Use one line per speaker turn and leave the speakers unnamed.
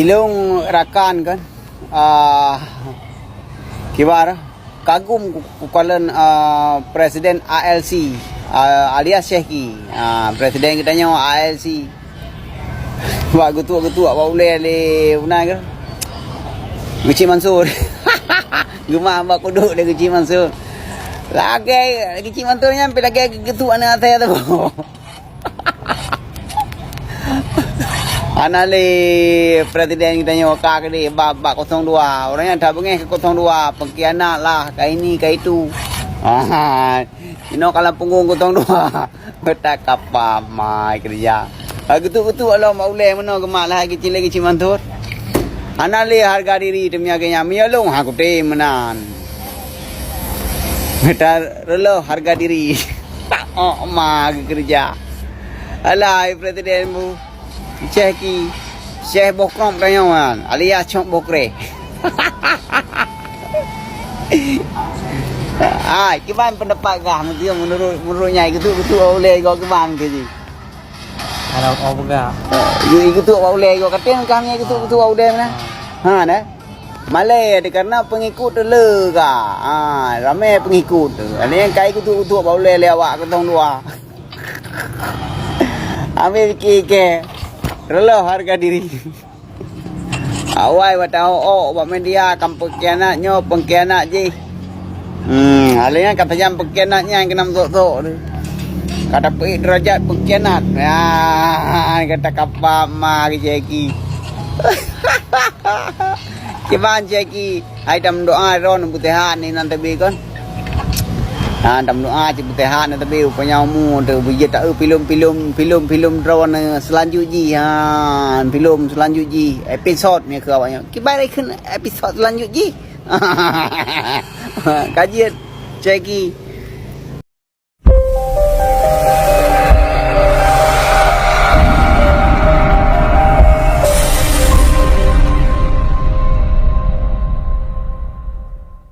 Ilung rakan kan kibar kagum kukalan presiden ALC alias Syekhi presiden kitanya ALC wak getua wak boleh le unai ke Guci Mansur gemah bak kuduk dia Guci Mansur lagi Guci Mansur nyampe lagi getua ni atas tu Anali presiden kita nyoka ke dia bab 02 orangnya dah bengeh ke 02 pengkhianat lah kayak ini kayak itu kalau punggung 02 betak apa mai kerja gitu Allah maulai mana gemak lah kecil lagi cimantur anali harga diri demi agaknya mialung aku teh menan betar relo harga diri oh ma kerja alai presidenmu Syekh Bokrom kanyawan alias Chok Bokre. Kiban pendapat gah nanti menurutnya itu oleh kau kiban ke ji.
Kalau kau buka.
Itu oleh kau katen kami itu oleh mana? Nah. Malay ada karena pengikut le ka. Ramai pengikut. Ada yang kai itu oleh lewat ketong dua. Ambil ke relo harga diri awai watau buat media pengkhianatnya pengkhianat je alanya kata jam pengkhianatnya yang kena tok kata pergi derajat pengkhianat kata kapal mari Jeki kiban Jeki hai dam doa ron butihan ni nanti bikon dam doa ci butihan tapi rupanya mu tu bijak tak film drone selanjutnya film selanjutnya episod ni ke awaknya kibai kan episod selanjutnya kajian Jeki